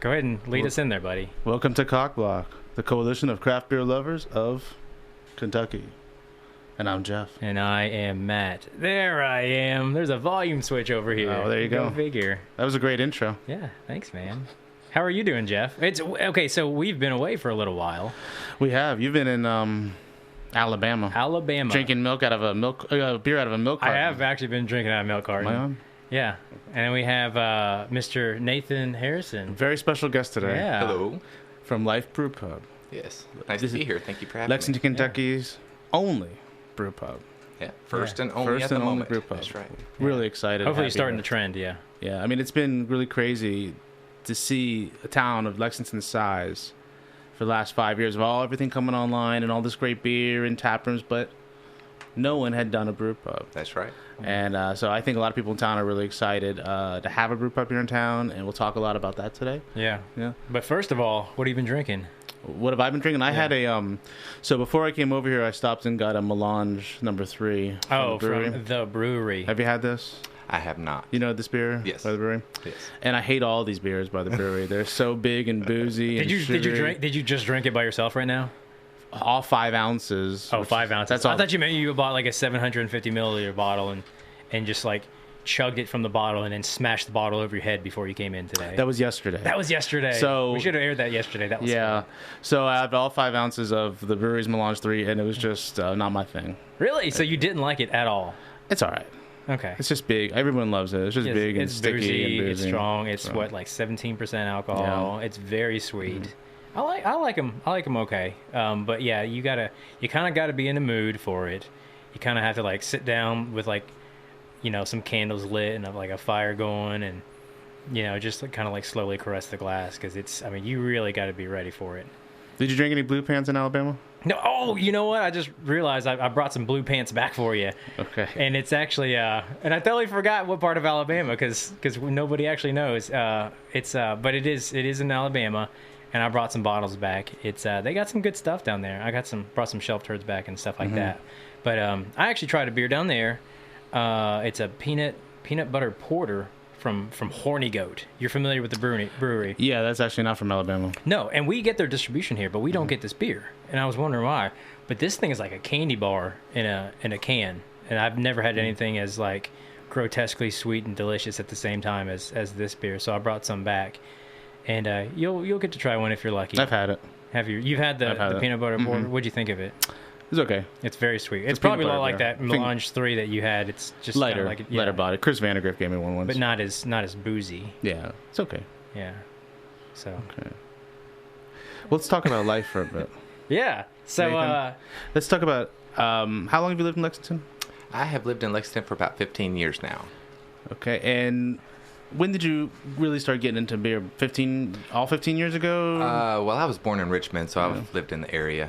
Go ahead and lead us in there, buddy. Welcome to COCBLOK, the coalition of craft beer lovers of Kentucky. And I'm Jeff. And I am Matt. There I am. There's a volume switch over here. Oh, there you go. Go figure. That was a great intro. Yeah, thanks, man. How are you doing, Jeff? It's okay. So we've been away for a little while. We have. You've been in Alabama. Alabama. Drinking milk out of a beer out of a milk carton. I have actually been drinking out of a milk carton. Am I on? Yeah. And we have Mr. Nathan Harrison. Very special guest today. Yeah. Hello. From Life Brewpub. Yes. Nice to be here. Thank you for having Lexington, me. Kentucky's only brew pub. Yeah. First and only First at the and only moment. brew pub. That's right. Really excited. Hopefully, you're happy starting to- the trend. Yeah. Yeah, I mean, it's been really crazy to see a town of Lexington's size for the last 5 years of everything coming online and all this great beer and tap rooms, but no one had done a brew pub. That's right. And so I think a lot of people in town are really excited to have a brew pub here in town, and we'll talk a lot about that today. Yeah. Yeah. But first of all, what have you been drinking? What have I been drinking? I had a so before I came over here, I stopped and got a Melange number 3 from the brewery. From the brewery. Have you had this? I have not. You know this beer? Yes. By the brewery? Yes. And I hate all these beers by the brewery. They're so big and boozy. Did you just drink it by yourself right now? All 5 ounces. Oh, 5 ounces. That's all. I thought you meant you bought like a 750 milliliter bottle and just like chugged it from the bottle and then smashed the bottle over your head before you came in today. That was yesterday. That was yesterday. So we should have aired that yesterday. That was yeah. fun. So I have all 5 ounces of the brewery's Melange 3, and it was just not my thing. Really? So you didn't like it at all? It's all right. Okay. It's just big. Everyone loves it. It's just big and it's sticky boozy, and boozy. it's strong. It's what, like 17% alcohol. Yeah. It's very sweet. I like them. I like them okay. But yeah, you kind of gotta be in the mood for it. You kind of have to like sit down with like, some candles lit and like a fire going, and just kind of like slowly caress the glass, because you really got to be ready for it. Did you drink any Blue Pants in Alabama? No. Oh, you know what? I just realized I brought some Blue Pants back for you. Okay. And it's actually, and I totally forgot what part of Alabama, because nobody actually knows. But it is in Alabama, and I brought some bottles back. They got some good stuff down there. I brought some shelf turds back and stuff like that. But I actually tried a beer down there. It's a peanut butter porter from Horny Goat. You're familiar with the brewery? Yeah, that's actually not from Alabama. No, and we get their distribution here, but we don't get this beer. And I was wondering why. But this thing is like a candy bar in a can, and I've never had anything as like grotesquely sweet and delicious at the same time as this beer. So I brought some back, and you'll get to try one if you're lucky. I've had it. Have you? You've had the peanut butter porter. What'd you think of it? It's okay. It's very sweet. It's peanut probably a lot butter like beer. that Melange 3 that you had. It's just Lighter, like lighter body. Chris Vandergrift gave me one once. but not as boozy. Yeah, it's okay. Yeah. So. Okay. Well, let's talk about life for a bit. Yeah. So. Nathan, let's talk about how long have you lived in Lexington? I have lived in Lexington for about 15 years now. Okay, and when did you really start getting into beer? 15 years ago? Well, I was born in Richmond, so I've lived in the area.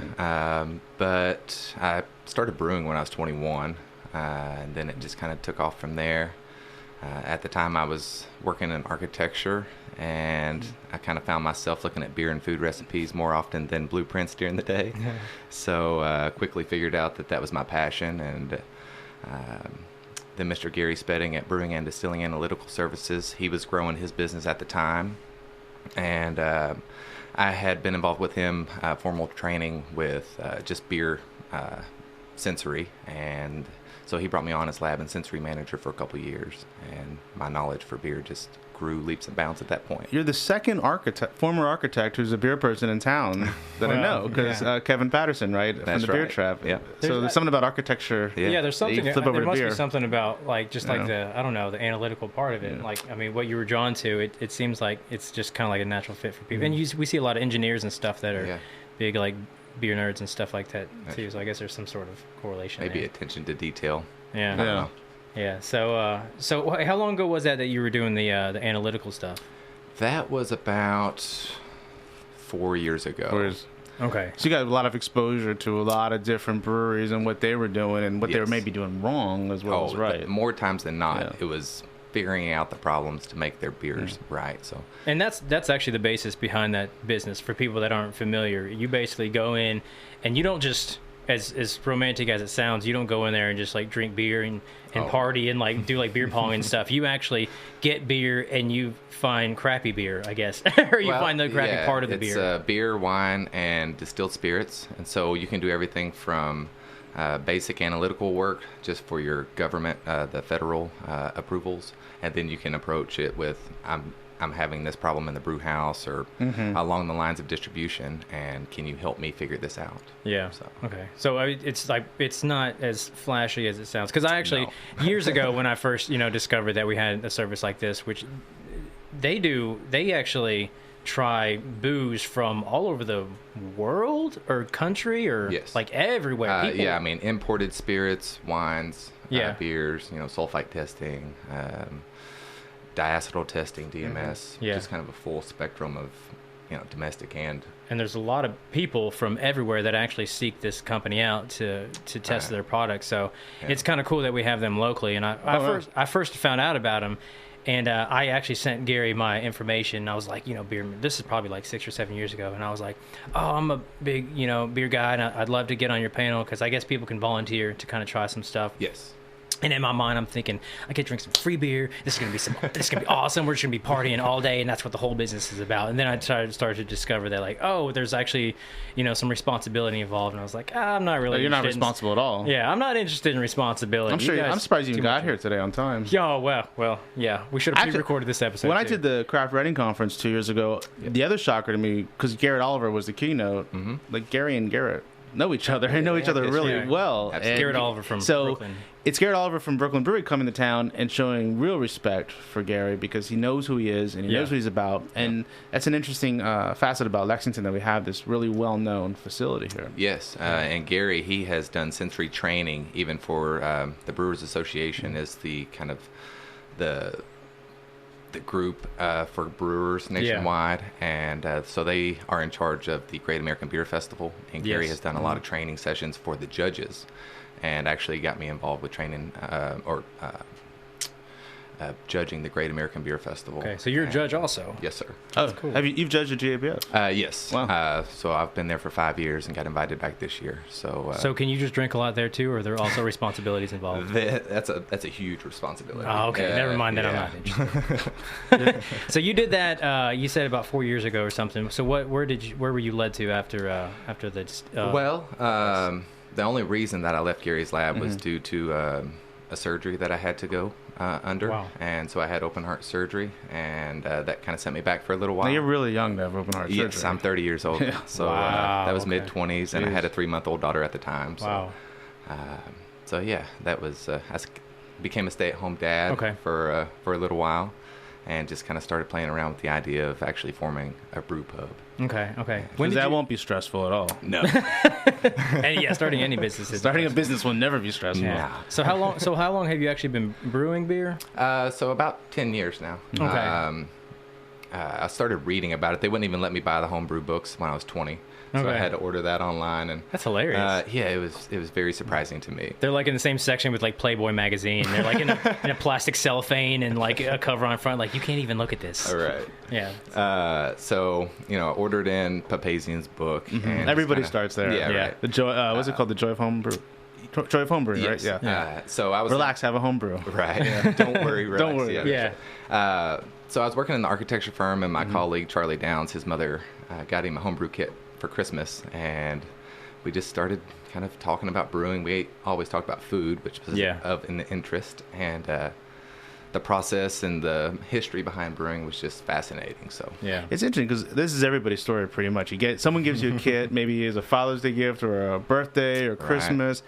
But I started brewing when I was 21, and then it just kind of took off from there. At the time, I was working in architecture, and I kind of found myself looking at beer and food recipes more often than blueprints during the day. So quickly figured out that was my passion, and then Mr. Gary Spedding at Brewing and Distilling Analytical Services, he was growing his business at the time, and I had been involved with him formal training with just beer sensory, and so he brought me on as lab and sensory manager for a couple of years, and my knowledge for beer just grew leaps and bounds at that point. You're the second former architect who's a beer person in town that I know, because Kevin Patterson, right? That's from the Beer right. Trap. Yeah. So there's something about architecture. Yeah, there's something. You flip over There to must beer. be something about like just like Yeah. the analytical part of it. Like what you were drawn to. It seems like it's just kind of like a natural fit for people. And we see a lot of engineers and stuff that are big like beer nerds and stuff like that too. So I guess there's some sort of correlation. Maybe there. attention to detail. Yeah. Yeah. Yeah. So how long ago was that you were doing the analytical stuff? That was about 4 years ago. Okay. So you got a lot of exposure to a lot of different breweries and what they were doing and what they were maybe doing wrong as well as right. More times than not, Yeah. it was figuring out the problems to make their beers right. So, and that's actually the basis behind that business. For people that aren't familiar, you basically go in and you don't just as romantic as it sounds, you don't go in there and just like drink beer and party and like do like beer pong and stuff. You actually get beer and you find crappy beer, I guess, or you find the crappy part of the beer. It's beer, wine, and distilled spirits, and so you can do everything from basic analytical work just for your government, the federal approvals, and then you can approach it with I'm having this problem in the brew house or along the lines of distribution, and can you help me figure this out? Yeah. So. Okay. So it's like it's not as flashy as it sounds. Because I actually years ago when I first discovered that we had a service like this, which they actually try booze from all over the world or country or like everywhere. I mean imported spirits, wines, beers, sulfite testing. Diacetyl testing, DMS, just kind of a full spectrum of, domestic and there's a lot of people from everywhere that actually seek this company out to test their products. So it's kind of cool that we have them locally. And I first found out about them, and I actually sent Gary my information. And I was like, beer. This is probably like 6 or 7 years ago, and I was like, oh, I'm a big beer guy, and I'd love to get on your panel because I guess people can volunteer to kind of try some stuff. Yes. And in my mind, I'm thinking, I could drink some free beer. This is gonna be awesome. We're just gonna be partying all day, and that's what the whole business is about. And then I started to discover that, like, there's actually, some responsibility involved. And I was like, I'm not really. You're not responsible at all. Yeah, I'm not interested in responsibility. I'm surprised you even got here today on time. Yeah, well, yeah. We should have pre-recorded this episode. When I did the craft writing conference 2 years ago, the other shocker to me, because Garrett Oliver was the keynote, like Gary and Garrett know each other. They know each other really well. And Garrett Oliver from Brooklyn. It's Garrett Oliver from Brooklyn Brewery coming to town and showing real respect for Gary because he knows who he is and he knows what he's about. And that's an interesting facet about Lexington, that we have this really well-known facility here. Yes, and Gary, he has done sensory training even for the Brewers Association is the kind of the group for brewers nationwide, and so they are in charge of the Great American Beer Festival, and Gary has done a lot of training sessions for the judges, and actually got me involved with training judging the Great American Beer Festival. Okay, so you're a judge also. Yes, sir. Oh, cool. You've judged the GABF? Yes. Wow. So I've been there for 5 years and got invited back this year. So can you just drink a lot there too, or are there also responsibilities involved? That's a huge responsibility. Oh, okay. Never mind that. I'm not interested. So you did that. You said about 4 years ago or something. So where were you led to after the? The only reason that I left Gary's lab was due to a surgery that I had to go under. Wow. And so I had open heart surgery, and that kind of set me back for a little while. Now, you're really young to have open heart surgery. Yes, I'm 30 years old. So that was mid-20s, and I had a 3-month-old daughter at the time. So, wow. So yeah, that was I became a stay-at-home dad for a little while, and just kind of started playing around with the idea of actually forming a brew pub. Okay. That won't be stressful at all. No. And starting any business is starting a business will never be stressful. Yeah. So how long have you actually been brewing beer? So about 10 years now. Okay. I started reading about it. They wouldn't even let me buy the homebrew books when I was 20. So I had to order that online, and that's hilarious. Yeah, it was very surprising to me. They're like in the same section with like Playboy magazine. They're like in a plastic cellophane and like a cover on front. Like, you can't even look at this. All right. Yeah. So I ordered in Papazian's book. And everybody starts there. Yeah. Right. The joy. What's it called? The Joy of Homebrew. Joy of Homebrew, yes. Right? Yeah. So I was relax, have a homebrew. Right. Yeah. Don't worry. Relax. Don't worry. Yeah. So I was working in the architecture firm, and my colleague Charlie Downs, his mother, got him a homebrew kit for Christmas, and we just started kind of talking about brewing. We always talked about food, which was of an interest, and the process and the history behind brewing was just fascinating. So it's interesting because this is everybody's story pretty much. Someone gives you a kit, maybe as a Father's Day gift or a birthday or Christmas.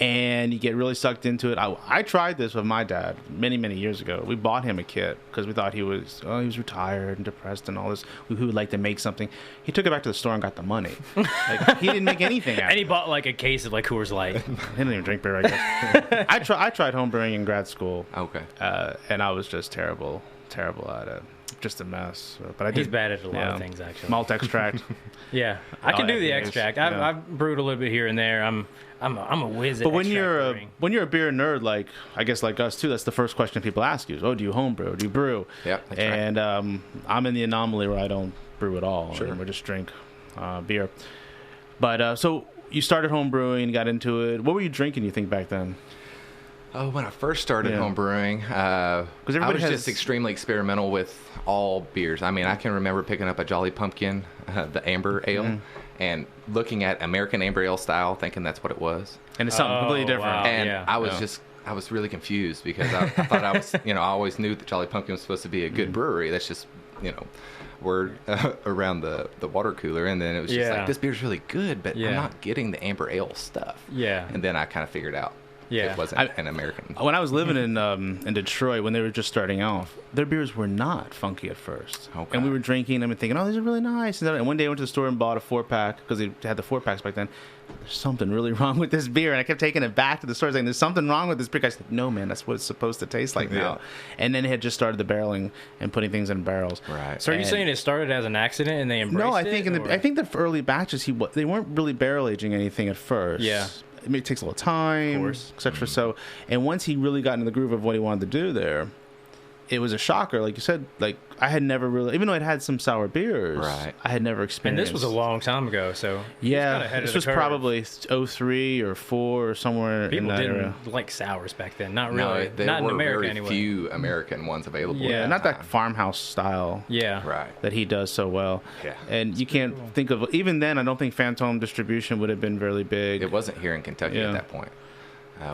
And you get really sucked into it. I tried this with my dad many, many years ago. We bought him a kit because we thought he was retired and depressed and all this. We would like to make something. He took it back to the store and got the money. Like, he didn't make anything out And he bought like a case of like Coors Light. He didn't even drink beer, I guess. I tried homebrewing in grad school. Okay. And I was just terrible at it. Just a mess. But He's bad at a lot of things, actually. Malt extract. I can do the extract. I've brewed a little bit here and there. I'm a whiz at But when you're brewing. a beer nerd, like I guess like us too, that's the first question people ask you is, do you homebrew? Do you brew? Yeah. And I'm in the anomaly where I don't brew at all. Sure. And we just drink beer. But so you started home brewing, got into it. What were you drinking, you think, back then? Oh, when I first started home brewing, I was just extremely experimental with all beers. I mean, I can remember picking up a Jolly Pumpkin, the amber ale, and looking at American amber ale style, thinking that's what it was. And it's something completely different. Wow. And I was really confused because I thought I was, I always knew that Jolly Pumpkin was supposed to be a good brewery. That's just, word around the water cooler. And then it was just like, this beer's really good, but I'm not getting the amber ale stuff. Yeah. And then I kind of figured out. Yeah. It wasn't an American. When I was living in Detroit, when they were just starting off, their beers were not funky at first. Okay. And we were drinking them and thinking, oh, these are really nice. And one day I went to the store and bought a 4-pack, because they had the 4-packs back then. There's something really wrong with this beer. And I kept taking it back to the store saying, there's something wrong with this beer. I said, no, man, that's what it's supposed to taste like now. And then they had just started the barreling and putting things in barrels. Right. So are you saying it started as an accident and they embraced it? No, I think I think the early batches, they weren't really barrel aging anything at first. Yeah. I mean, it takes a little time, etc. So, and once he really got into the groove of what he wanted to do there, it was a shocker. Like you said, like I had never really, even though I'd had some sour beers, I had never experienced. And this was a long time ago, so this was probably 03 or 04 or somewhere in that era. People didn't like sours back then. Not really. No, there not were in America very anyway. few American ones available. Yeah, not that farmhouse style. Yeah, right. That he does so well. Yeah, and you can't think of, even then, I don't think Phantom distribution would have been really big. It wasn't here in Kentucky at that point.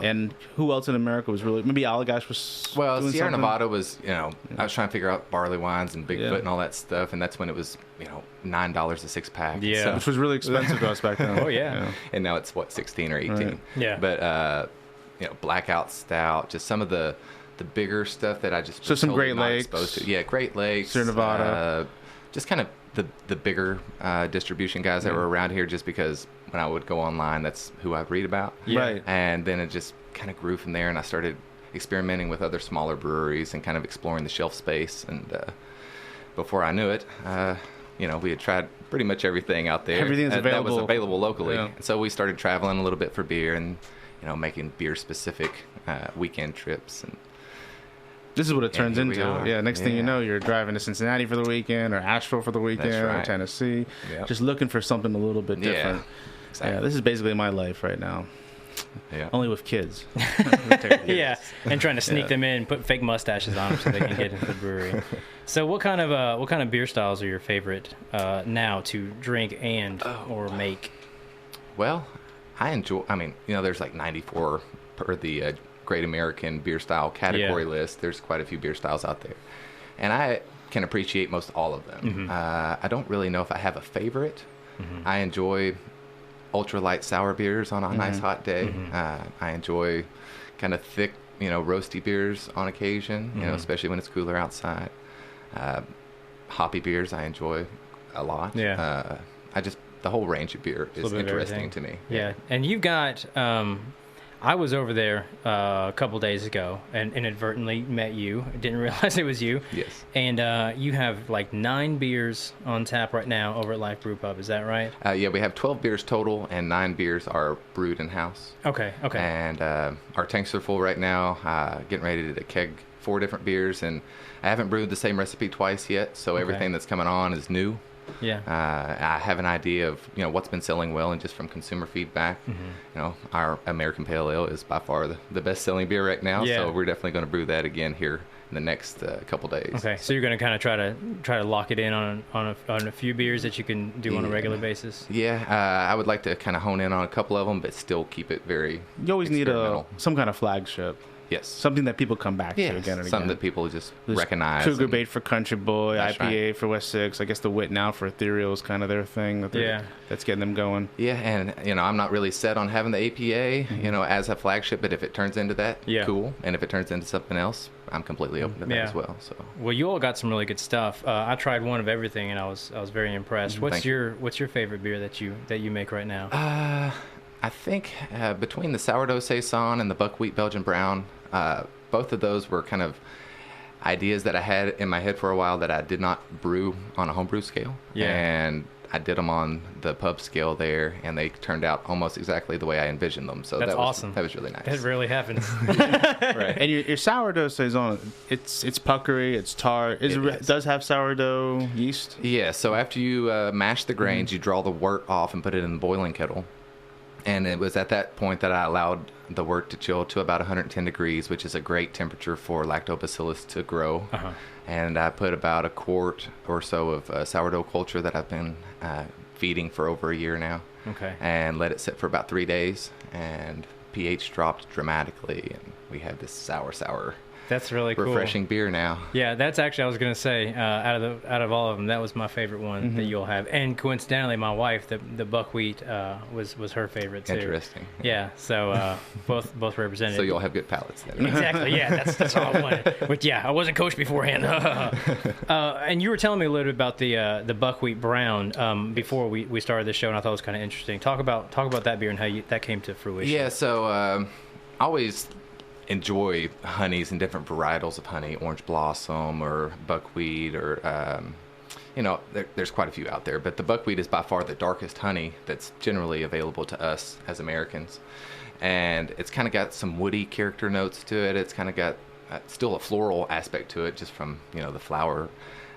And who else in America was really, maybe Allagash was doing Sierra something? Nevada was, I was trying to figure out barley wines and Bigfoot and all that stuff, and that's when it was, $9 a 6-pack. Yeah. So. Which was really expensive to us back then. Oh, yeah. And now it's, 16 or 18? Right. Yeah. But, Blackout Stout, just some of the bigger stuff that I just so some totally Great not Lakes. exposed to. Yeah, Great Lakes. Sierra Nevada. Just kind of the bigger distribution guys that were around here, just because when I would go online, that's who I'd read about. Yeah. Right. And then it just kind of grew from there, and I started experimenting with other smaller breweries and kind of exploring the shelf space. And before I knew it, we had tried pretty much everything out there. Everything's available. That was available locally. Yeah. And so we started traveling a little bit for beer and, making beer-specific weekend trips. And this is what it turns into. Yeah, next thing you know, you're driving to Cincinnati for the weekend, or Asheville for the weekend, or Tennessee. Yep. Just looking for something a little bit different. Yeah, exactly. Yeah, this is basically my life right now. Yeah. Only with kids. Yeah, and trying to sneak them in, put fake mustaches on them so they can get into the brewery. So what kind of beer styles are your favorite now to drink or make? Well, I enjoy, there's like 94 per the Great American Beer Style category list. There's quite a few beer styles out there. And I can appreciate most all of them. Mm-hmm. I don't really know if I have a favorite. Mm-hmm. I enjoy ultralight sour beers on a nice hot day. Mm-hmm. I enjoy kind of thick, roasty beers on occasion, especially when it's cooler outside. Hoppy beers I enjoy a lot. Yeah. The whole range of beer is interesting to me. Yeah, and you've got. I was over there a couple days ago and inadvertently met you. I didn't realize it was you. Yes. And you have like 9 beers on tap right now over at Life Brewpub. Is that right? Yeah, we have 12 beers total, and 9 beers are brewed in-house. Okay. And our tanks are full right now, getting ready to keg 4 different beers, and I haven't brewed the same recipe twice yet, so everything that's coming on is new. Yeah. I have an idea of what's been selling well, and just from consumer feedback, our American Pale Ale is by far the best selling beer right now. Yeah. So we're definitely going to brew that again here in the next couple days. Okay, so you're going to kind of try to lock it in on a few beers that you can do on a regular basis. Yeah, I would like to kind of hone in on a couple of them, but still keep it very. You always need some kind of flagship. Yes. Something that people come back to again and again. Something that people just recognize. Cougar Bait for Country Boy, IPA right. for West 6. I guess the Wit Now for Ethereal is kind of their thing. That's getting them going. Yeah, and I'm not really set on having the APA, as a flagship, but if it turns into that, cool. And if it turns into something else, I'm completely open to that as well. So. Well, you all got some really good stuff. I tried one of everything, and I was very impressed. What's your favorite beer that you make right now? I think between the Sourdough Saison and the Buckwheat Belgian Brown, both of those were kind of ideas that I had in my head for a while that I did not brew on a homebrew scale. Yeah. And I did them on the pub scale there, and they turned out almost exactly the way I envisioned them. So that's that was awesome. That was really nice. That really happens. Right. And your sourdough saison, it's puckery, it's tart. It does have sourdough yeast. Yeah. So after you mash the grains, you draw the wort off and put it in the boiling kettle. And it was at that point that I allowed the wort to chill to about 110 degrees, which is a great temperature for lactobacillus to grow. Uh-huh. And I put about a quart or so of sourdough culture that I've been feeding for over a year now. Okay. And let it sit for about 3 days, and pH dropped dramatically, and we have this sour, That's really cool. refreshing beer now. Yeah, that's actually, I was gonna say, out of all of them, that was my favorite one that you'll have. And coincidentally, my wife, the buckwheat, was her favorite too. Interesting. Yeah, so both represented. So you'll have good palates then. Exactly. Yeah, that's all I wanted. But yeah, I wasn't coached beforehand. And you were telling me a little bit about the buckwheat brown before we started the show, and I thought it was kind of interesting. Talk about that beer and how that came to fruition. Yeah. So I always enjoy honeys and different varietals of honey, orange blossom or buckwheat, or there's quite a few out there, but the buckwheat is by far the darkest honey that's generally available to us as Americans, and it's kind of got some woody character notes to it. It's kind of got still a floral aspect to it, just from the flower,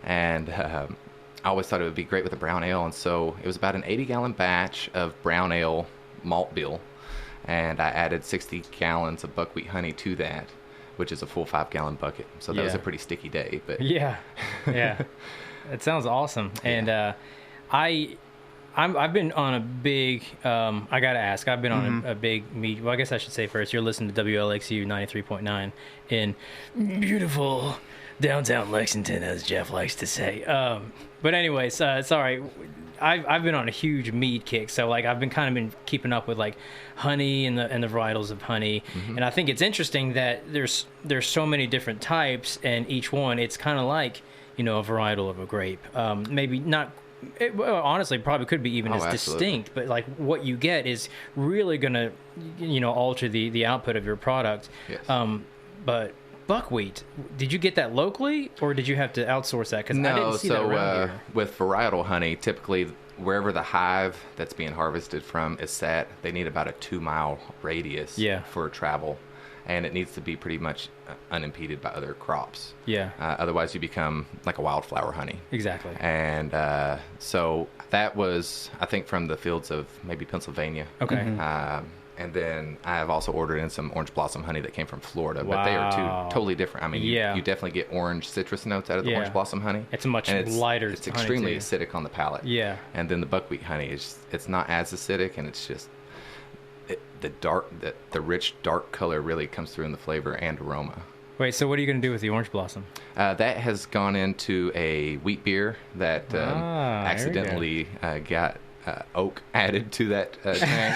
and I always thought it would be great with a brown ale, and so it was about an 80-gallon batch of brown ale malt bill. And I added 60 gallons of buckwheat honey to that, which is a full 5-gallon bucket. So that was a pretty sticky day. But yeah, it sounds awesome. Yeah. And I've been on a big. I gotta ask. I've been on a big meet. Well, I guess I should say first. You're listening to WLXU 93.9 in beautiful downtown Lexington, as Jeff likes to say. But anyways, sorry. I've been on a huge mead kick, so like I've been keeping up with like honey and the varietals of honey, and I think it's interesting that there's so many different types, and each one it's kind of like a varietal of a grape. Maybe not. Honestly, probably could be even as absolutely distinct, but like what you get is really gonna alter the output of your product. Yes. But buckwheat, did you get that locally, or did you have to outsource that? Because I didn't see that around here. With varietal honey, typically wherever the hive that's being harvested from is set, they need about a 2-mile radius for travel, and it needs to be pretty much unimpeded by other crops. Yeah. Otherwise, you become like a wildflower honey. Exactly. And so that was, I think, from the fields of maybe Pennsylvania. Okay. And then I have also ordered in some orange blossom honey that came from Florida, but they are two totally different. I mean, you definitely get orange citrus notes out of the orange blossom honey. It's a much lighter. It's extremely acidic on the palate. Yeah. And then the buckwheat honey it's not as acidic, and it's just the rich dark color really comes through in the flavor and aroma. Wait, so what are you going to do with the orange blossom? That has gone into a wheat beer that accidentally got oak added to that tank.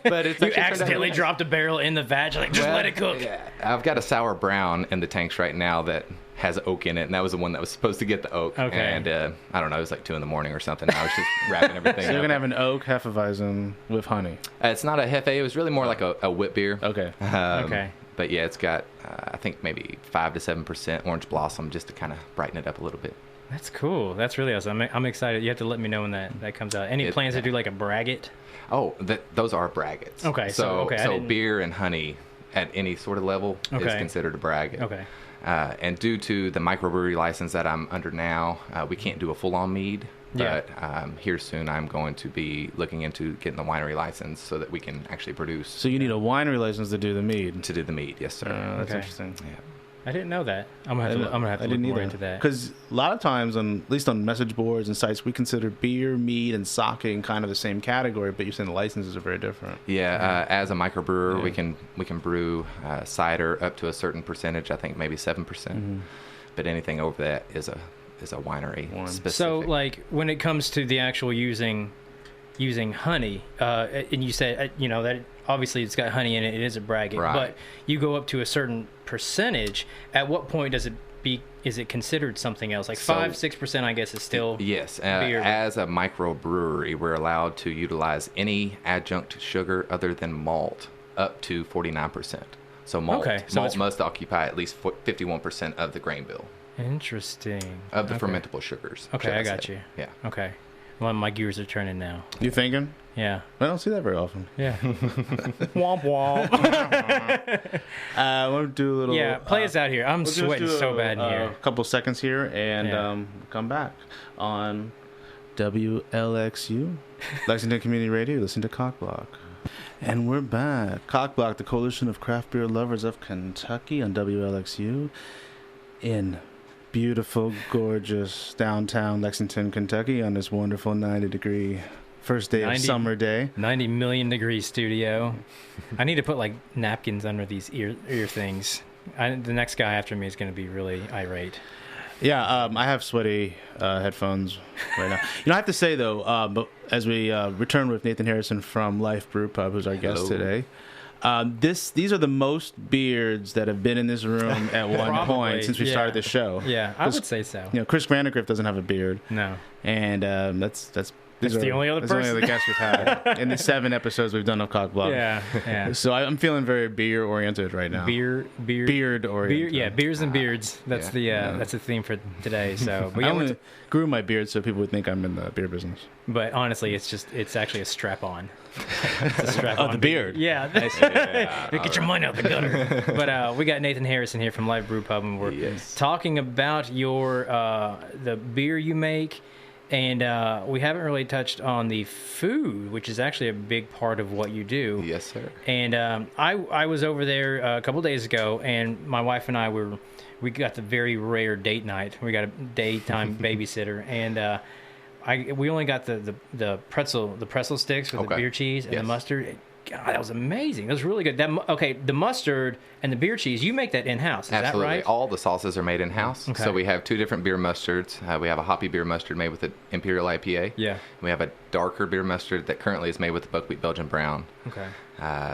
But it's you accidentally dropped a barrel in the vat, like just let it cook. Yeah. I've got a sour brown in the tanks right now that has oak in it, and that was the one that was supposed to get the oak. Okay. And I don't know, it was like 2 a.m. or something. I was just wrapping everything So up. you're going to have an oak Hefeweizen with honey? It's not a Hefe. It was really more like a wit beer. Okay. Okay. But yeah, it's got, I think, maybe 5 to 7% orange blossom just to kind of brighten it up a little bit. That's cool. That's really awesome. I'm excited. You have to let me know when that comes out. Any plans to do like a braggot? Oh, those are braggots. Okay. So beer and honey at any sort of level is considered a braggot. Okay. And due to the microbrewery license that I'm under now, we can't do a full-on mead. But here soon, I'm going to be looking into getting the winery license so that we can actually produce. So you need a winery license to do the mead? To do the mead, yes, sir. That's interesting. Yeah. I didn't know that. I'm gonna have to look more into that. Because a lot of times, at least on message boards and sites, we consider beer, mead, and sake in kind of the same category, but you're saying the licenses are very different. Yeah, as a microbrewer, we can brew cider up to a certain percentage. I think maybe 7%. But anything over that is a winery specific. So, like when it comes to the actual using honey, and you said that obviously it's got honey in it. It is a braggot, but you go up to a certain percentage. At what point is it considered something else? Like 5-6%, I guess, is still yes. beer. As a microbrewery, we're allowed to utilize any adjunct sugar other than malt up to 49%. So malt must occupy at least 51% of the grain bill. Interesting. Of the fermentable sugars. Okay, I got you. Yeah. Okay. Well, my gears are turning now. You thinking? Yeah. I don't see that very often. Yeah. Womp womp. We'll do a little... Yeah, play us out here. I'm sweating so bad in here. A couple seconds here, and come back on WLXU, Lexington Community Radio. Listen to COCBLOK. And we're back. COCBLOK, the Coalition of Craft Beer Lovers of Kentucky on WLXU in beautiful, gorgeous downtown Lexington, Kentucky on this wonderful 90-degree first day of summer day. 90 million degree studio. I need to put like napkins under these ear things. The next guy after me is going to be really irate. Yeah, I have sweaty headphones right now. I have to say, though, but as we return with Nathan Harrison from Life Brewpub, who's our guest today, these are the most beards that have been in this room at one point since we started the show. Yeah, I would say so. Chris Granagriff doesn't have a beard. No. And that's the only other person. That's the only other guest we've had in the 7 episodes we've done of COCBLOK. Yeah. So I'm feeling very beer-oriented right now. Beard-oriented. Yeah, beers and beards. That's that's the theme for today. So, but I only grew my beard so people would think I'm in the beer business. But honestly, it's actually a strap-on. It's a strap-on. Oh, the beard. Yeah. Get your money out the gutter. But we got Nathan Harrison here from Life Brewpub, and we're talking about your the beer you make. And we haven't really touched on the food, which is actually a big part of what you do. Yes, sir. And I was over there a couple days ago, and my wife and I we got the very rare date night. We got a daytime babysitter, and we only got the pretzel sticks with the beer cheese and the mustard. God, that was amazing. That was really good. The mustard and the beer cheese, you make that in-house, is Absolutely. that right? All the sauces are made in-house. Okay. So we have 2 different beer mustards. We have a hoppy beer mustard made with the Imperial IPA. Yeah. We have a darker beer mustard that currently is made with the Buckwheat Belgian Brown. Okay.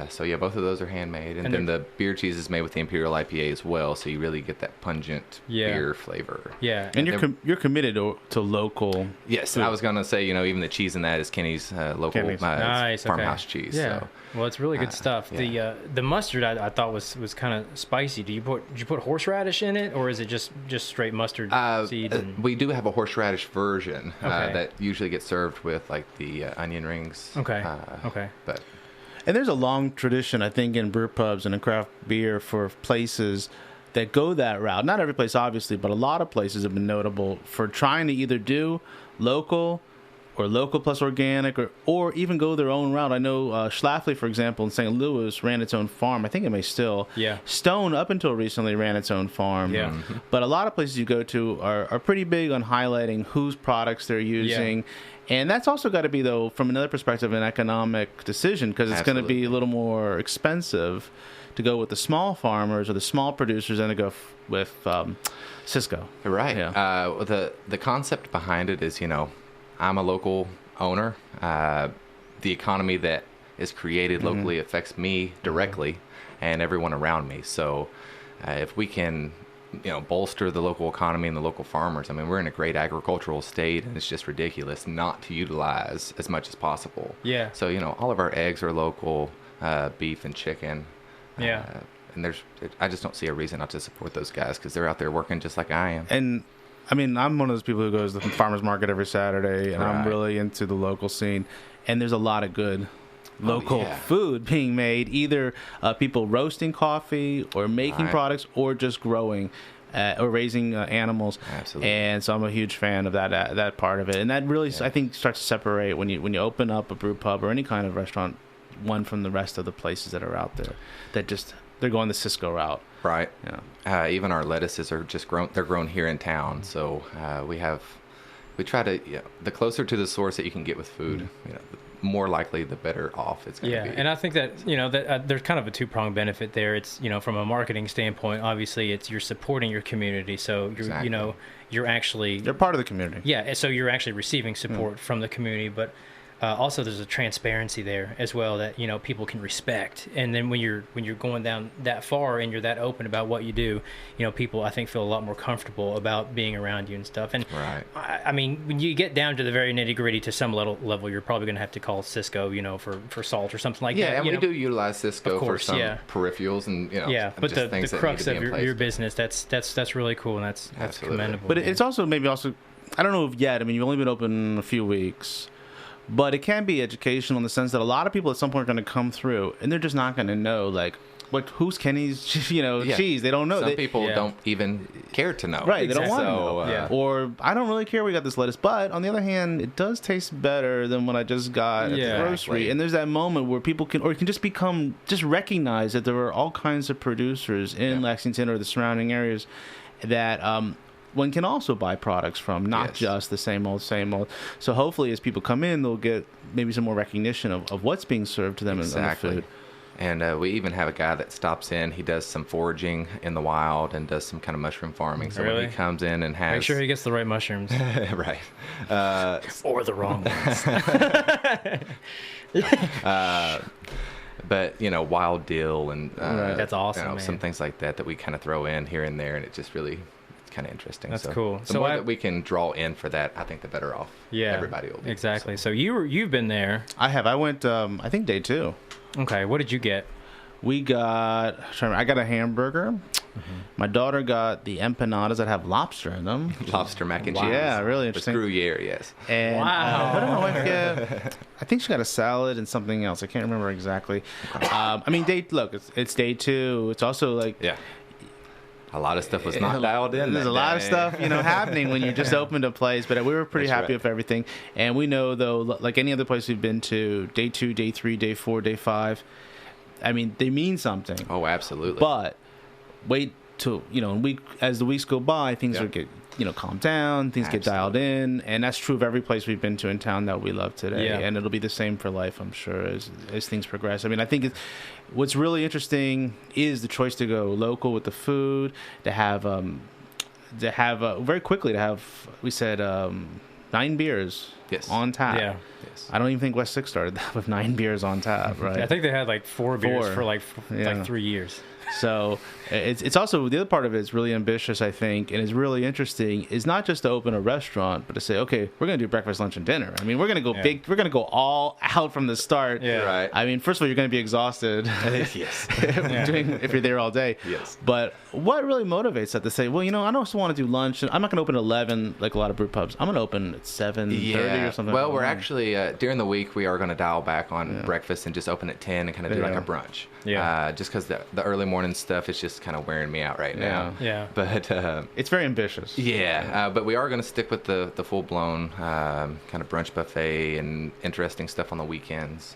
So yeah, both of those are handmade. And then the beer cheese is made with the Imperial IPA as well, so you really get that pungent beer flavor. Yeah. And you're committed to local. Yes, food. I was going to say, even the cheese in that is Kenny's local nice, farmhouse cheese. Yeah. So. Well, it's really good stuff. Yeah. The mustard I thought was kind of spicy. Did you put horseradish in it, or is it just straight mustard seeds? We do have a horseradish version Okay. that usually gets served with like the onion rings. Okay. But And there's a long tradition, I think, in brew pubs and in craft beer for places that go that route. Not every place, obviously, but a lot of places have been notable for trying to either do local or local plus organic, or even go their own route. I know Schlafly, for example, in St. Louis ran its own farm. I think it may still. Yeah. Stone, up until recently, ran its own farm. Yeah. But a lot of places you go to are pretty big on highlighting whose products they're using. Yeah. And that's also got to be, though, from another perspective, an economic decision, because it's going to be a little more expensive to go with the small farmers or the small producers than to go with Cisco. Right. Yeah. The concept behind it is, I'm a local owner. The economy that is created locally affects me directly and everyone around me. So if we can, bolster the local economy and the local farmers, we're in a great agricultural state, and it's just ridiculous not to utilize as much as possible. Yeah. So, all of our eggs are local, beef and chicken. Yeah. And I just don't see a reason not to support those guys, because they're out there working just like I am. And I'm one of those people who goes to the farmer's market every Saturday, and I'm really into the local scene. And there's a lot of good local food being made, either people roasting coffee or making products, or just growing or raising animals. Absolutely. And so I'm a huge fan of that part of it. And that really, I think, starts to separate when you open up a brew pub or any kind of restaurant, one from the rest of the places that are out there that just they're going the Cisco route. Right. Yeah. Even our lettuces are just grown. They're grown here in town. So we try to, the closer to the source that you can get with food, the more likely the better off it's going to be. Yeah, and I think that that there's kind of a two-pronged benefit there. It's from a marketing standpoint, obviously you're supporting your community, so you're you're part of the community. Yeah, so you're actually receiving support from the community, but also there's a transparency there as well that people can respect. And then when you're going down that far and you're that open about what you do, people I think feel a lot more comfortable about being around you and stuff. And when you get down to the very nitty gritty to some level, you're probably going to have to call Cisco, for salt or something like that. Yeah, and we do utilize Cisco for some peripherals and but the crux of your business, that's really cool, and that's commendable. But it's also maybe I don't know if yet. You've only been open a few weeks. But it can be educational in the sense that a lot of people at some point are going to come through, and they're just not going to know, who's Kenny's Yeah. cheese. They don't know. Some people Yeah. don't even care to know. Right, they don't want to So, know. Yeah. Or I don't really care we got this lettuce, but on the other hand, it does taste better than what I just got at Yeah. the grocery. Exactly. And there's that moment where people can just recognize that there are all kinds of producers in Lexington or the surrounding areas that one can also buy products from, not Yes. just the same old. So hopefully, as people come in, they'll get maybe some more recognition of what's being served to them in the food. And we even have a guy that stops in. He does some foraging in the wild and does some kind of mushroom farming. So when Really? he comes in and has... Make sure he gets the right mushrooms. right. Or the wrong ones. But, wild dill and... That's awesome, man. some things like that we kind of throw in here and there, and it just really... It's kind of interesting. That's so cool. The So more that we can draw in for that, I think the better off everybody will be. Exactly. So you've been there. I went, I think day 2. Okay, what did you get? I got a hamburger. My daughter got the empanadas that have lobster in them. Lobster mac and cheese. Yeah, really With interesting. Gruyere, yes. And Wow. what did my wife get? I think she got a salad and something else. I can't remember exactly. It's day 2. It's also like Yeah. A lot of stuff was not dialed in. There's that a lot of day. stuff, happening when you just opened a place. But we were pretty That's happy right. with everything. And we know, though, like any other place we've been to, day 2, day 3, day 4, day 5, I mean, they mean something. Oh, absolutely. But wait till as the weeks go by, things will get calm down, things get dialed in, and that's true of every place we've been to in town that we love today. Yeah. And it'll be the same for life, I'm sure, as things progress. I mean, I think what's really interesting is the choice to go local with the food, to have very quickly we said 9 beers on tap. Yeah. Yes. I don't even think West 6 started that with 9 beers on tap, right? I think they had like 4 beers for like 3 years. So it's also, the other part of it is really ambitious, I think, and is really interesting, is not just to open a restaurant, but to say, okay, we're going to do breakfast, lunch, and dinner. I mean, we're going to go big. We're going to go all out from the start. Yeah. Right. I mean, first of all, you're going to be exhausted Yes. if you're there all day. Yes. But what really motivates that to say, well, I don't want to do lunch. I'm not going to open at 11 like a lot of brew pubs. I'm going to open at 7:30 or something. Well, we're like that. actually, during the week, we are going to dial back on breakfast and just open at 10 and kind of do like a brunch. Yeah. Just because the early morning stuff is just kind of wearing me out right now. Yeah. But It's very ambitious. but we are going to stick with the full blown kind of brunch buffet and interesting stuff on the weekends.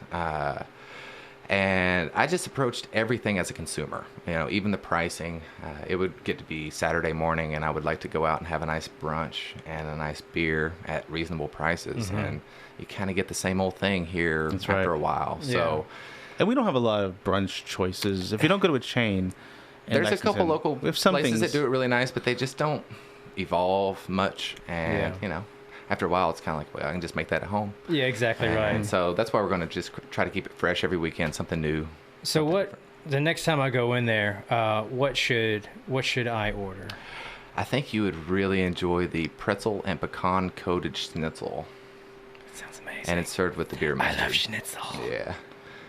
And I just approached everything as a consumer. Even the pricing. It would get to be Saturday morning, and I would like to go out and have a nice brunch and a nice beer at reasonable prices. And you kind of get the same old thing here after a while. So. And we don't have a lot of brunch choices. If you don't go to a chain, There's a couple local we have some places things that do it really nice, but they just don't evolve much. And, after a while, it's kind of like, well, I can just make that at home. Yeah, exactly right. And so that's why we're going to just try to keep it fresh every weekend, something new. So the next time I go in there, what should I order? I think you would really enjoy the pretzel and pecan coated schnitzel. That sounds amazing. And it's served with the beer mustard. I love schnitzel. Yeah.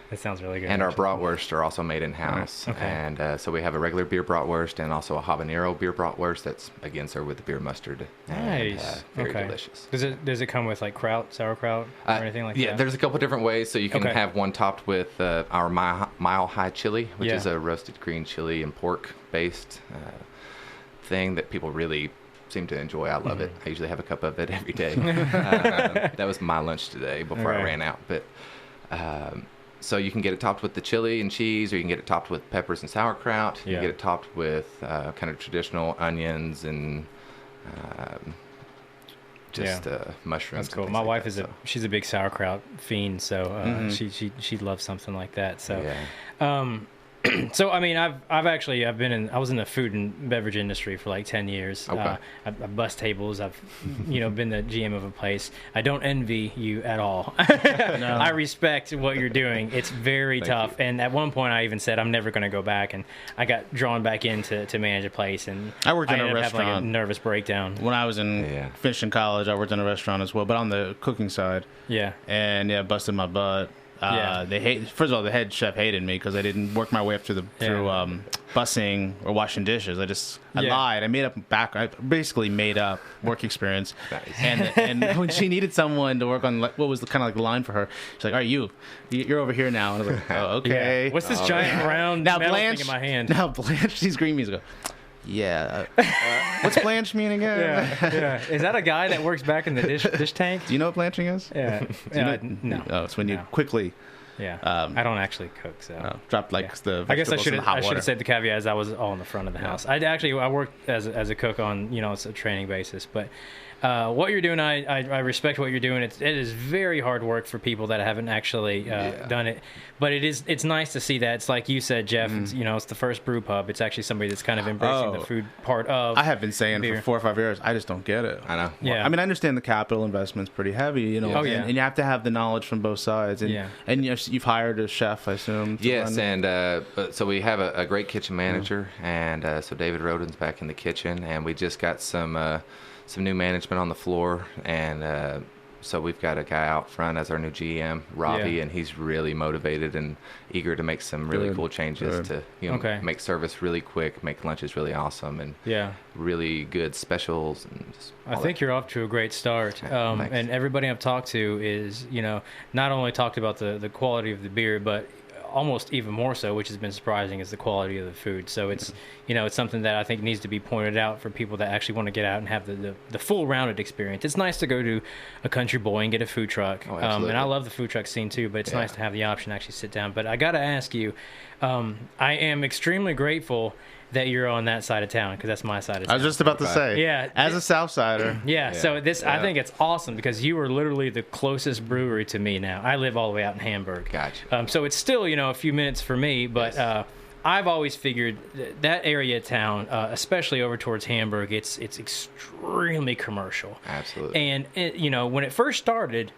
That sounds really good. And our actually. bratwurst are also made in-house. Okay. And so we have a regular beer bratwurst and also a habanero beer bratwurst that's, again, served with the beer mustard. And, Nice. very Okay. delicious. Does it come with like sauerkraut, or anything like that? Yeah, there's a couple different ways. So you can Okay. have one topped with our Mile High chili, which is Yeah. a roasted green chili and pork-based thing that people really seem to enjoy. I love it. I usually have a cup of it every day. That was my lunch today before I Right. ran out. But so you can get it topped with the chili and cheese, or you can get it topped with peppers and sauerkraut. You Yeah. can get it topped with kind of traditional onions and mushrooms. That's cool. and My things like wife that, is so. she's a big sauerkraut fiend, so she loves something like that. So, so I mean, I was in the food and beverage industry for like 10 years. Okay. I bust tables. I've been the GM of a place. I don't envy you at all. No. I respect what you're doing. It's very Thank tough. you. And at one point, I even said I'm never going to go back. And I got drawn back in to manage a place, and I worked in a ended up having like a restaurant. nervous breakdown. When I was finishing college, I worked in a restaurant as well, but on the cooking side. Yeah. And busted my butt. First of all, the head chef hated me because I didn't work my way up through bussing or washing dishes. I lied. I basically made up work experience. Nice. And when she needed someone to work on what was the kind of like line for her, she's like, "All right, you're over here now." And I was like, "Oh, okay." Yeah. What's this giant round now metal Blanche thing in my hand? Now Blanche sees green music. Yeah. What's blanch mean again? Yeah. Is that a guy that works back in the dish tank? Do you know what blanching is? Yeah. No. Oh, it's when you quickly. Yeah. I don't actually cook, so. Drop the. I guess I should in the hot water. have said the caveat as I was all in the front of the house. I worked as a cook on it's a training basis, but. What you're doing, I respect what you're doing. It is very hard work for people that haven't actually done it, but it's nice to see that. It's like you said, Jeff. It's the first brew pub. It's actually somebody that's kind of embracing the food part of. I have been saying beer. for 4 or 5 years, I just don't get it. I know. Yeah. I mean, I understand the capital investment's pretty heavy, and you have to have the knowledge from both sides. And you've hired a chef, I assume. Yes, and so we have a great kitchen manager, and so David Roden's back in the kitchen, and we just got some new management on the floor, and so we've got a guy out front as our new GM, Robbie, and he's really motivated and eager to make some really cool changes to make service really quick, make lunches really awesome, and really good specials. And I think you're off to a great start, and everybody I've talked to is not only talked about the quality of the beer, but almost even more so, which has been surprising, is the quality of the food. So it's it's something that I think needs to be pointed out for people that actually want to get out and have the full rounded experience. It's nice to go to a Country Boy and get a food truck, and I love the food truck scene too, but it's nice to have the option to actually sit down. But I gotta ask you, I am extremely grateful that you're on that side of town, because that's my side of town. I was just about to say, as a Southsider. So I think it's awesome, because you are literally the closest brewery to me now. I live all the way out in Hamburg. Gotcha. So it's still, a few minutes for me, but I've always figured that area of town, especially over towards Hamburg, it's extremely commercial. Absolutely. And, when it first started,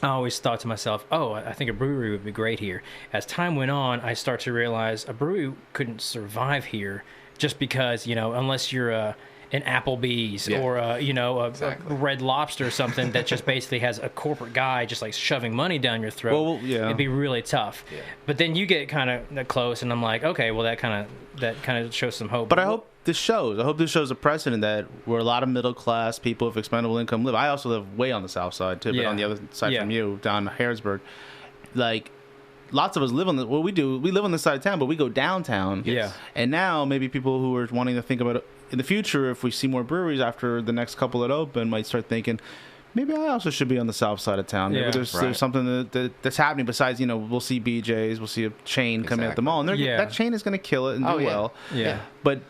I always thought to myself, I think a brewery would be great here. As time went on, I start to realize a brewery couldn't survive here just because, unless you're an Applebee's or a Red Lobster or something that just basically has a corporate guy just like shoving money down your throat. It'd be really tough. But then you get kind of close, and I'm like, okay, well that kind of shows some hope. But I hope this shows a precedent that where a lot of middle class people with expendable income live. I also live way on the south side too, but on the other side from you, down Harrisburg. Like, lots of us live on the. Well, we do. We live on this side of town, but we go downtown. Yeah. And now maybe people who are wanting to think about it in the future, if we see more breweries after the next couple that open, might start thinking, maybe I also should be on the south side of town. Maybe there's something that's happening besides, we'll see BJ's, we'll see a chain coming at the mall, and that chain is going to kill it and do well. Yeah. But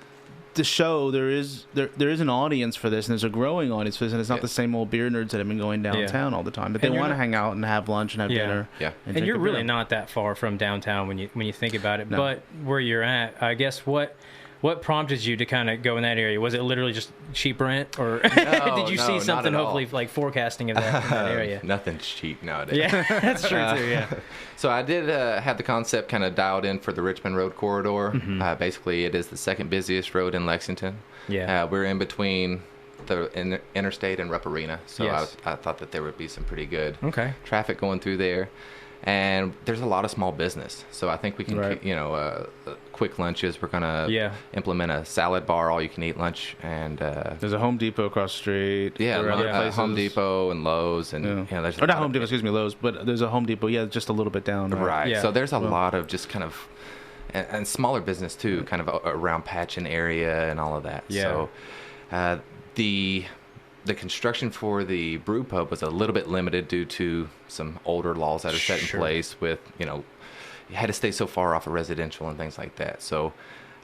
to show there is an audience for this, and there's a growing audience for this, and it's not the same old beer nerds that have been going downtown all the time, but they want to hang out and have lunch and have dinner. Yeah. And you're really not that far from downtown when you think about it. No. But where you're at, I guess what prompted you to kind of go in that area? Was it literally just cheap rent, or did you see something hopefully like forecasting of that in that area? Nothing's cheap nowadays. Yeah, that's true too. Yeah. So I did have the concept kind of dialed in for the Richmond Road corridor. Basically, it is the second busiest road in Lexington. Yeah. We're in between the interstate and Rupp Arena, so I thought that there would be some pretty good traffic going through there. And there's a lot of small business, so I think we can, quick lunches. We're gonna implement a salad bar, all you can eat lunch, and there's a Home Depot across the street. Home Depot and Lowe's, and there's not Home Depot, excuse me, Lowe's, but there's a Home Depot, just a little bit down. Right. Yeah. So there's a lot of just kind of and smaller business too, kind of around Patchen area and all of that. Yeah. So the construction for the brew pub was a little bit limited due to some older laws that are set in place with, you had to stay so far off of residential and things like that. So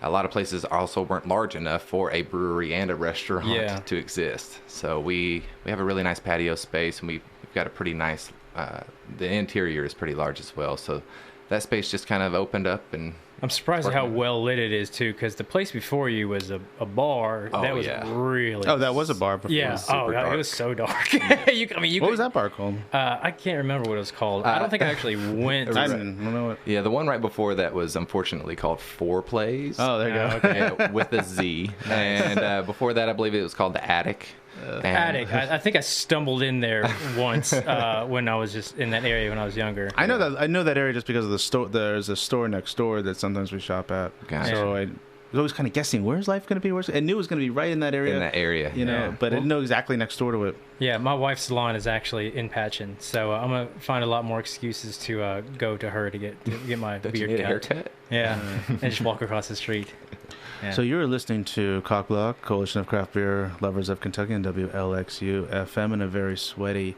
a lot of places also weren't large enough for a brewery and a restaurant to exist. So we have a really nice patio space, and we've got a pretty nice, the interior is pretty large as well. So that space just kind of opened up, and I'm surprised at how well lit it is too, because the place before you was a bar that was really. Oh, that was a bar before. Yeah. It was so dark. What was that bar called? I can't remember what it was called. I don't think I actually went. I don't know what. Yeah, the one right before that was unfortunately called Four Plays. Oh, there you go. Okay. With a Z. And before that, I believe it was called the Attic. Attic. I think I stumbled in there once when I was just in that area when I was younger. I know that area just because of the store. There's a store next door that sometimes we shop at. Gotcha. So I was always kind of guessing, where's Life going to be? I knew it was going to be right in that area. In that area, you know, but I didn't know exactly next door to it. Yeah, my wife's salon is actually in Patchen, so I'm gonna find a lot more excuses to go to her to get my Don't beard you need a cut. haircut? Yeah, and just walk across the street. Yeah. So you're listening to COCBLOK, Coalition of Craft Beer Lovers of Kentucky, and WLXU FM in a very sweaty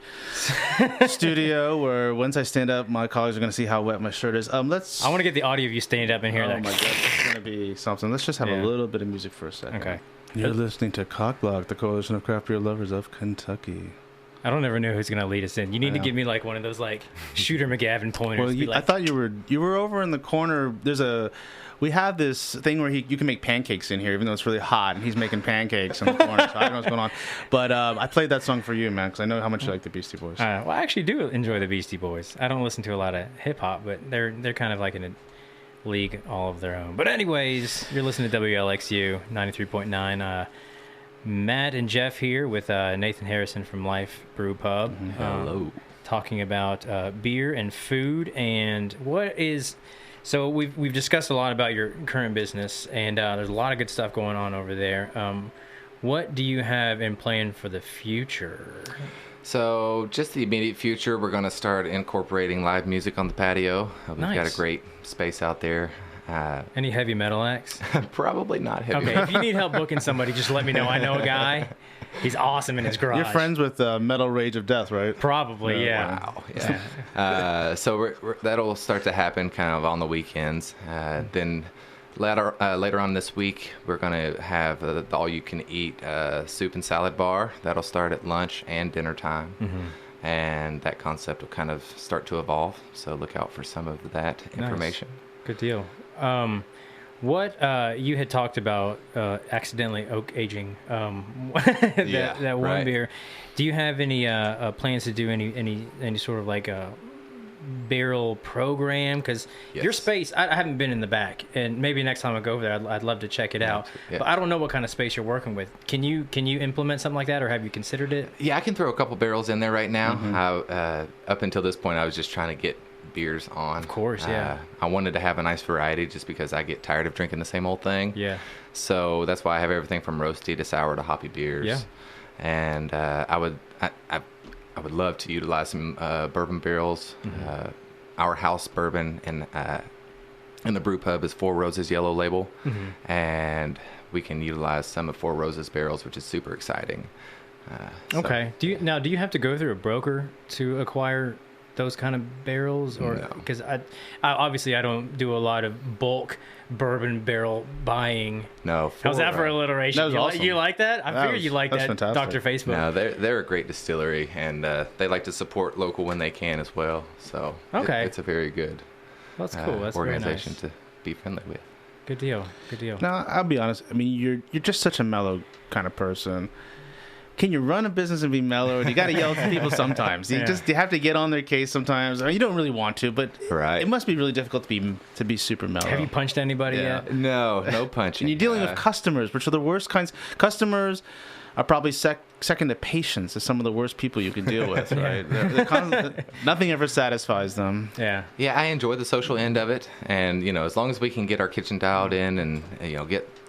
studio where once I stand up, my colleagues are going to see how wet my shirt is. I want to get the audio of you standing up in here. Oh my god, it's going to be something. Let's just have a little bit of music for a second. Okay. You're listening to COCBLOK, the Coalition of Craft Beer Lovers of Kentucky. I don't ever know who's gonna lead us in. You need to give me like one of those like Shooter McGavin pointers. Well, I thought you were over in the corner. We have this thing where you can make pancakes in here, even though it's really hot, and he's making pancakes in the corner. So I don't know what's going on. But I played that song for you, man, because I know how much you like the Beastie Boys. Well, I actually do enjoy the Beastie Boys. I don't listen to a lot of hip hop, but they're kind of like in a league all of their own. But anyways, you're listening to WLXU 93.9. Matt and Jeff here with Nathan Harrison from Life Brewpub. Hello. Talking about beer and food and what is. So we've discussed a lot about your current business, and there's a lot of good stuff going on over there. What do you have in plan for the future? So just the immediate future, we're going to start incorporating live music on the patio. We've got a great space out there. Any heavy metal acts? Probably not heavy. Okay, if you need help booking somebody, just let me know. I know a guy. He's awesome in his garage. You're friends with Metal Rage of Death, right? Probably, yeah. Wow. Yeah. So that'll start to happen kind of on the weekends. Then later on this week, we're going to have the all-you-can-eat soup and salad bar. That'll start at lunch and dinner time. Mm-hmm. And that concept will kind of start to evolve. So look out for some of that information. Nice. Good deal. What you had talked about accidentally oak aging that one beer. Do you have any plans to do any sort of like a barrel program? Because your space, I haven't been in the back, and maybe next time I go over there, I'd love to check it out. Yeah. But I don't know what kind of space you're working with. Can you implement something like that, or have you considered it? Yeah, I can throw a couple barrels in there right now. Mm-hmm. Up until this point, I was just trying to get beers on. Of course, yeah. I wanted to have a nice variety just because I get tired of drinking the same old thing. Yeah. So that's why I have everything from roasty to sour to hoppy beers. Yeah. And I would love to utilize some bourbon barrels. Mm-hmm. Our house bourbon in the brew pub is Four Roses Yellow Label, and we can utilize some of Four Roses barrels, which is super exciting. Okay. Do you have to go through a broker to acquire those kind of barrels, or because I obviously I don't do a lot of bulk bourbon barrel buying. No. How's that for alliteration? That was awesome. You like that? I figured you like that, fantastic. Dr. Facebook. No, they're a great distillery, and they like to support local when they can as well. So it's a very good that's cool. That's organization very nice. to be friendly with. Good deal. Now, I'll be honest. I mean, you're just such a mellow kind of person. Can you run a business and be mellow? You got to yell at people sometimes. You have to get on their case sometimes. Or you don't really want to, but it must be really difficult to be super mellow. Have you punched anybody yet? No punching. And you're dealing with customers, which are the worst kinds. Customers are probably second to patients as some of the worst people you can deal with, right? Nothing ever satisfies them. Yeah. Yeah, I enjoy the social end of it, and as long as we can get our kitchen dialed in and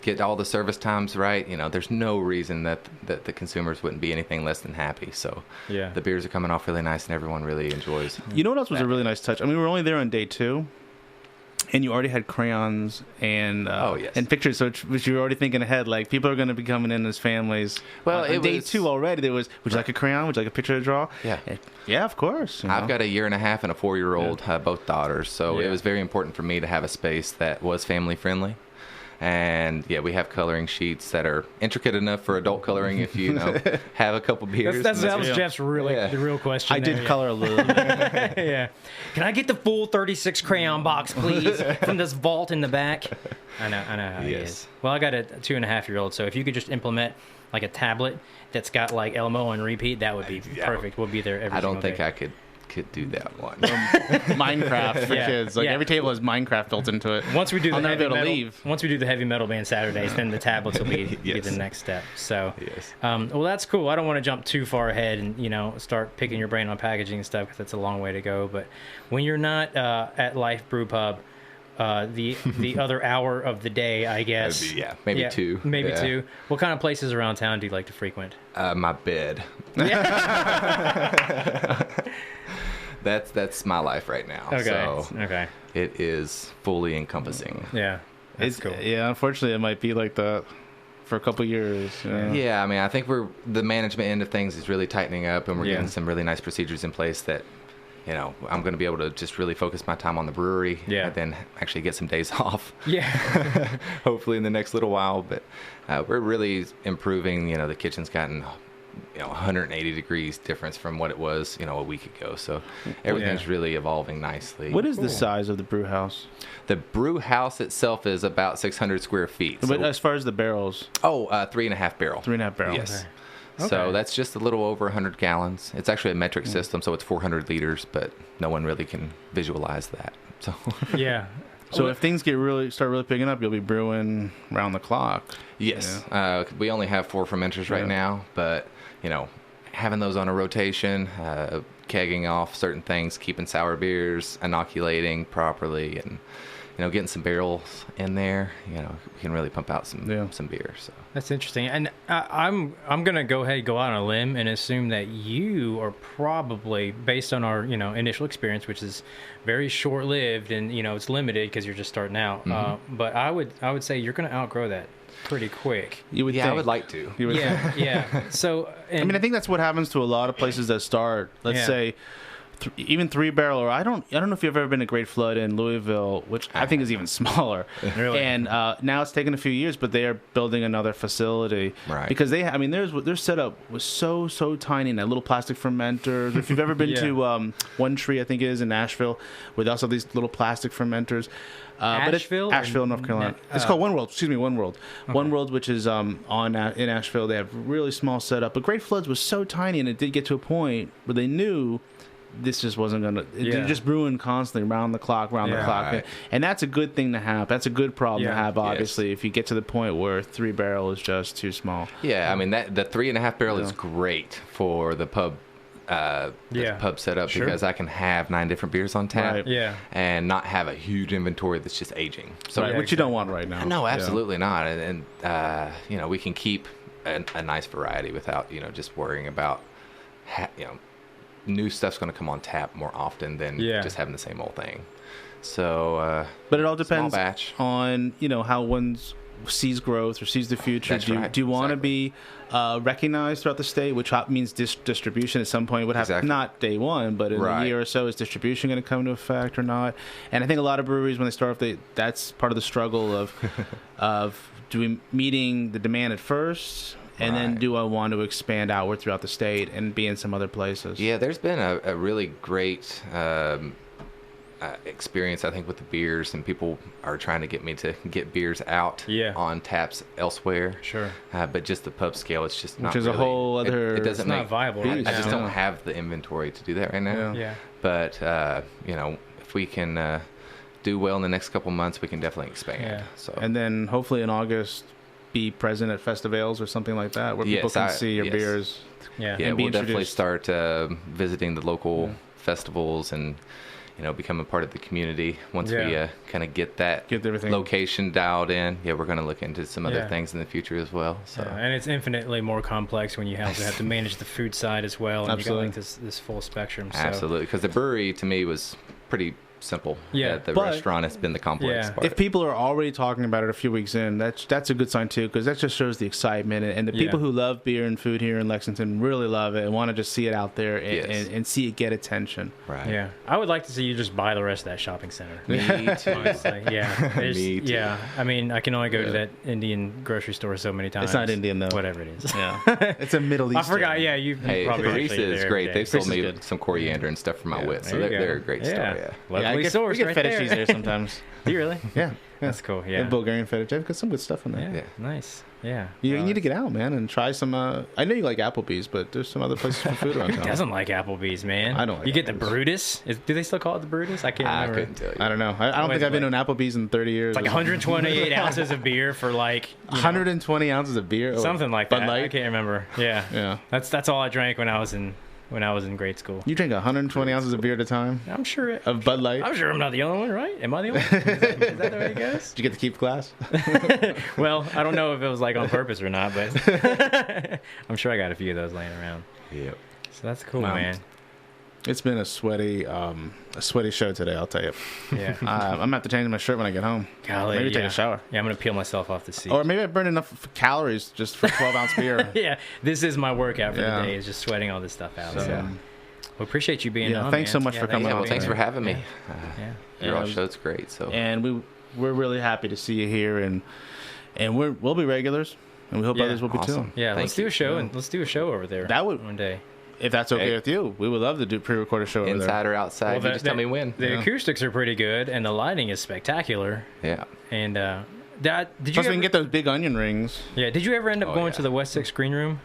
get all the service times right, there's no reason that the consumers wouldn't be anything less than happy. So the beers are coming off really nice, and everyone really enjoys. You know what else was a really nice touch? I mean, we were only there on day 2. And you already had crayons and and pictures, which you were already thinking ahead. Like, people are going to be coming in as families. Well, on day 2 already, there was, would you like a crayon? Would you like a picture to draw? Yeah. Yeah, of course. I've got a 1.5 years and a 4-year-old, both daughters. So it was very important for me to have a space that was family friendly. And we have coloring sheets that are intricate enough for adult coloring if you have a couple beers. That was Jeff's the real question. I did color a little bit. Yeah. Can I get the full 36 crayon box, please, from this vault in the back? I know how he is. Well, I got a 2.5-year-old, so if you could just implement like a tablet that's got like Elmo on repeat, that would be perfect. We'll be there every single day. I don't think I could could do that one. Minecraft for Yeah, kids. Like yeah. every table has Minecraft built into it. Once we do I'll the never heavy be able to metal, leave. once we do the heavy metal band Saturdays, then the tablets will be Yes. the next step. So, Yes. well, that's cool. I don't want to jump too far ahead and start picking your brain on packaging and stuff because that's a long way to go. But when you're not at Life Brewpub, the other hour of the day, I guess. Maybe two. Maybe Yeah. two. What kind of places around town do you like to frequent? My bed. That's my life right now. Okay. So Okay. it is fully encompassing. Yeah. That's cool. Yeah, unfortunately, it might be like that for a couple years. Yeah, I mean, I think the management end of things is really tightening up, and we're Yeah. getting some really nice procedures in place that, I'm going to be able to just really focus my time on the brewery, Yeah. and then actually get some days off. Yeah. Hopefully in the next little while, but we're really improving. The kitchen's gotten 180 degrees difference from what it was a week ago, so everything's really evolving nicely. What is the size of the brew house? The brew house itself is about 600 square feet. But as far as the barrels, 3.5 barrel. 3.5 barrels. Yes. Okay. So that's just a little over 100 gallons. It's actually a metric system, so it's 400 liters, but no one really can visualize that. So Yeah. So if things start really picking up, you'll be brewing round the clock. yes, we only have 4 fermenters right now, but having those on a rotation, kegging off certain things, keeping sour beers, inoculating properly, and getting some barrels in there, we can really pump out some beer. So That's interesting, and I'm gonna go out on a limb and assume that you are probably, based on our initial experience, which is very short lived and it's limited because you're just starting out. But I would say you're gonna outgrow that pretty quick. You would yeah, think. I would like to. You would Yeah, yeah. So I mean, I think that's what happens to a lot of places that start. Let's say even 3-barrel, or I don't know if you've ever been to Great Flood in Louisville, which I think is even smaller. Really? And now it's taken a few years, but they are building another facility. Right. Because their setup was so tiny, and that little plastic fermenters. If you've ever been to One Tree, I think it is in Nashville, where they also have these little plastic fermenters. Asheville? Asheville, North Carolina. It's called One World. Excuse me, One World. Okay. One World, which is in Asheville. They have really small setup. But Great Floods was so tiny, and it did get to a point where they knew this just wasn't going to... They're just brewing constantly, round the clock. Right. And that's a good thing to have. That's a good problem to have, obviously, if you get to the point where 3-barrel is just too small. Yeah, I mean, the 3.5 barrel is great for the pub pub setup because I can have 9 different beers on tap and not have a huge inventory that's just aging. So which you don't want right now. No, absolutely not. And we can keep a nice variety without just worrying about new stuff's going to come on tap more often than just having the same old thing. So but it all depends batch. on how one sees growth or sees the future. That's right. Do you want to be recognized throughout the state, which means distribution at some point would have not day one, but in a year or so, is distribution going to come into effect or not? And I think a lot of breweries, when they start off, that's part of the struggle of meeting the demand at first, and then do I want to expand outward throughout the state and be in some other places? Yeah, there's been a really great experience, I think, with the beers, and people are trying to get me to get beers out on taps elsewhere. Sure. But just the pub scale, it's just not Which is really, a whole other... It doesn't not viable. I just don't have the inventory to do that right now. Yeah. But, if we can do well in the next couple months, we can definitely expand. Yeah. So. And then hopefully in August, be present at festivals or something like that, where people can see your beers. Yeah. Yeah, and be we'll definitely introduced. start visiting the local festivals and become a part of the community once we kind of get everything location dialed in. Yeah, we're going to look into some other things in the future as well. So and it's infinitely more complex when you have to manage the food side as well, and Absolutely. you got like this full spectrum. So. Absolutely, because the brewery to me was pretty simple. Yeah, the but- restaurant has been the complex part. If people are already talking about it a few weeks in, that's a good sign too, because that just shows the excitement, and the people who love beer and food here in Lexington really love it and want to just see it out there and see it get attention. Right. Yeah, I would like to see you just buy the rest of that shopping center. Me too. Honestly, yeah. Me too. Yeah, I mean, I can only go to that Indian grocery store so many times. It's not Indian though. Whatever it is. Yeah, it's a Middle I Eastern. forgot. Yeah, you Hey, probably Teresa actually is there great. every They've sold Teresa's me good. some coriander and stuff for my wit, so There you they're go. a great store. Yeah. Love Yeah, locally we sourced get right feta cheese there. there sometimes. Do you really? Yeah. That's cool. And Yeah. Bulgarian feta. They've got some good stuff in there. Yeah. Yeah. Nice. Yeah. You need to get out, man, and try some. I know you like Applebee's, but there's some other places for food around Who town. doesn't like Applebee's, man? I don't like You get the Applebee's. Brutus. Do they still call it the Brutus? I can't I remember. couldn't tell you. I don't know. I don't think I've been to an Applebee's in 30 years. It's like 128 ounces of beer for like 120 ounces of beer. something like Bud that. Light? I can't remember. Yeah. Yeah. That's all I drank when I was in grade school. You drink 120 ounces of beer at a time I'm sure. of Bud Light. I'm sure I'm not the only one, right? Am I the only one? Is that the way it goes? Did you get to keep glass? Well, I don't know if it was like on purpose or not, but I'm sure I got a few of those laying around. Yep. So that's cool, Wow. man. It's been a sweaty show today. I'll tell you. Yeah. I'm gonna have to change my shirt when I get home. Golly, Maybe take yeah. a shower. Yeah, I'm gonna peel myself off the seat. Or maybe I burned enough calories just for 12-ounce beer. Yeah, this is my workout for Yeah. the day. Is just sweating all this stuff out. So, So, we appreciate you being yeah, on. thanks man. so much for coming Yeah, on. well, thanks for having me. Yeah. Your Yeah. show's great. So And we're really happy to see you here, and we'll be regulars, and we hope Yeah. others will be Awesome. too. Yeah, Thank let's do you. a show Yeah. and let's do a show over there. That would- one day. If that's okay Hey. with you, we would love to do pre-record a show over inside there. or outside, you just tell me when. The Yeah. acoustics are pretty good and the lighting is spectacular. Yeah. And did you Plus, we ever, can get those big onion rings. yeah? Did you ever end up Oh, going yeah. to the West 6 Green Room?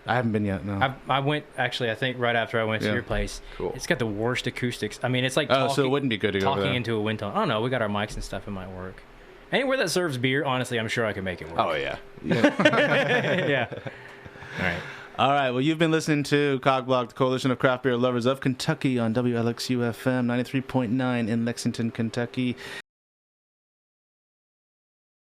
I haven't been yet. No. I went actually. I think right after I went to Yeah. your place. Cool. It's got the worst acoustics. I mean, it's like Oh, so it wouldn't be good to go over talking there. into a wind tunnel. I don't know. We got our mics and stuff. It might work. Anywhere that serves beer, honestly, I'm sure I can make it work. Oh yeah. Yeah. All right. All right. Well, you've been listening to COCBLOK, the Coalition of Craft Beer Lovers of Kentucky, on WLXU-FM 93.9 in Lexington, Kentucky.